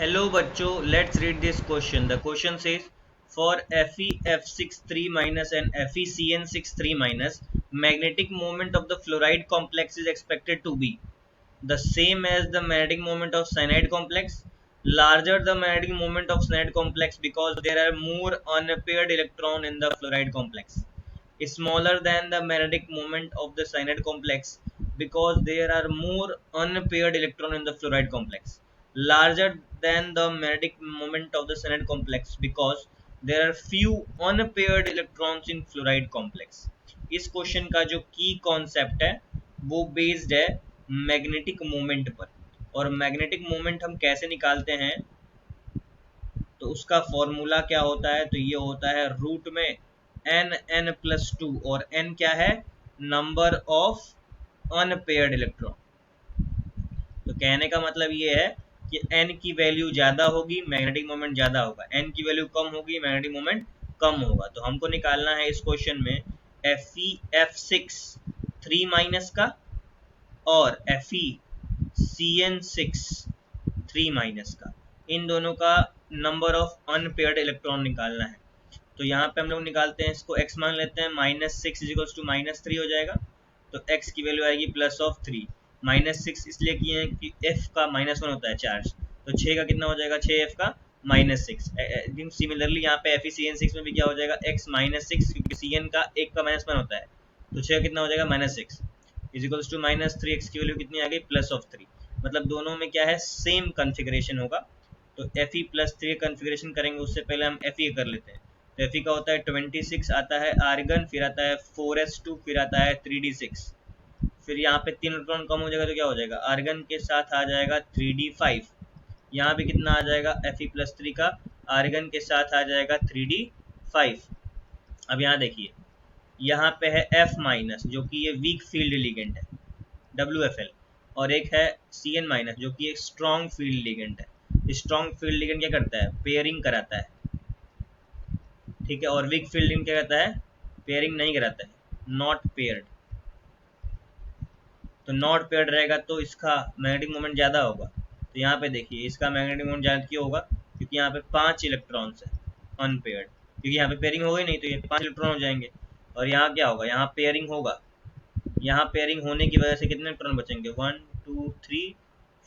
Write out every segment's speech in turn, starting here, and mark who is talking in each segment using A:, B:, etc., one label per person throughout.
A: Hello बच्चों, let's read this question. The question says for FeF6 minus and FeCN6 minus, magnetic moment of the fluoride complex is expected to be the same as the magnetic moment of cyanide complex, larger the magnetic moment of cyanide complex because there are more unpaired electron in the fluoride complex, smaller than the magnetic moment of the cyanide complex because there are more unpaired electron in the fluoride complex, larger than the magnetic moment of the cyanide complex because there are few unpaired electrons in fluoride complex. इस question का जो की concept है वो based है magnetic moment पर। और magnetic moment हम कैसे निकालते हैं, तो उसका फॉर्मूला क्या होता है, तो ये होता है रूट में n+2 और n क्या है, नंबर ऑफ अनपेयर्ड इलेक्ट्रॉन। तो कहने का मतलब ये है कि n की वैल्यू ज्यादा होगी मैग्नेटिक मोमेंट ज्यादा होगा, n की वैल्यू कम होगी मैग्नेटिक मोमेंट कम होगा। तो हमको निकालना है इस क्वेश्चन में FeF6 3 माइनस का और FeCN6 3 माइनस का, इन दोनों का नंबर ऑफ अनपेयर्ड इलेक्ट्रॉन निकालना है। तो यहाँ पे हम लोग निकालते हैं, इसको x मान लेते हैं, -6 = -3 हो जाएगा। तो x की वैल्यू आएगी +3। -6 इसलिए किए हैं कि f का -1 होता है चार्ज, तो 6 का कितना हो जाएगा, 6f का -6। सिमिलरली यहाँ पे FeCN6 में भी क्या हो जाएगा, x -6, क्योंकि Cn का 1 का -1 होता है, तो 6 का कितना हो जाएगा, -6 = -3। x की वैल्यू कितनी आ गई, +3। मतलब दोनों में क्या है, सेम कॉन्फ़िगरेशन होगा। तो Fe+3 कॉन्फ़िगरेशन करेंगे, उससे पहले हम Fe कर लेते हैं। तो Fe का होता है 26, आता है आर्गन, फिर आता है 4s2, फिर आता है 3d6। फिर यहाँ पे 3 इलेक्ट्रॉन कम हो जाएगा तो क्या हो जाएगा, आर्गन के साथ आ जाएगा 3d5। यहाँ पे कितना आ जाएगा, Fe+3 का आर्गन के साथ आ जाएगा 3d5। अब यहाँ देखिए, यहाँ पे है F- जो कि ये वीक फील्ड लिगेंड है WFL, और एक है Cn- जो कि एक स्ट्रॉन्ग फील्ड लिगेंड है। स्ट्रॉन्ग फील्ड लिगेंड क्या करता है, पेयरिंग कराता है, ठीक है। और वीक फील्ड लिगेंड क्या करता है, पेयरिंग नहीं कराता है, नॉट पेयर्ड। तो नॉट पेयर्ड रहेगा तो इसका मैग्नेटिक मोमेंट ज़्यादा होगा। तो यहाँ पे देखिए, इसका मैग्नेटिक मोमेंट ज़्यादा क्यों होगा, क्योंकि यहाँ पे 5 इलेक्ट्रॉन्स है अनपेयर्ड, क्योंकि यहाँ पे पेयरिंग हो गई नहीं तो ये 5 इलेक्ट्रॉन हो जाएंगे। और यहाँ क्या होगा, यहाँ पेयरिंग होगा, यहाँ पेयरिंग होने की वजह से कितने इलेक्ट्रॉन बचेंगे, 1 2 3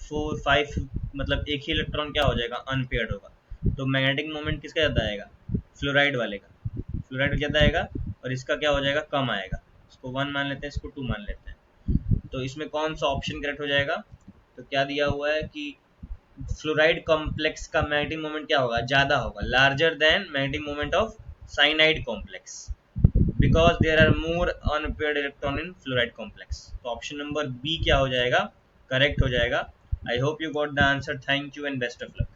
A: 4 5, मतलब एक ही इलेक्ट्रॉन क्या हो जाएगा, अनपेयर्ड होगा। तो मैग्नेटिक मोमेंट किसका ज़्यादा आएगा, फ्लोराइड वाले का, फ्लोराइड ज़्यादा आएगा, और इसका क्या हो जाएगा, कम आएगा। इसको 1 मान लेते हैं, इसको 2 मान लेते हैं। तो इसमें कौन सा ऑप्शन करेक्ट हो जाएगा, तो क्या दिया हुआ है कि फ्लोराइड कॉम्प्लेक्स का मैग्नेटिक मोमेंट क्या होगा, ज़्यादा होगा, larger than magnetic moment of cyanide complex because there are more unpaired electron in fluoride complex। तो ऑप्शन नंबर बी क्या हो जाएगा, करेक्ट हो जाएगा। I hope you got the answer. Thank you and best of luck.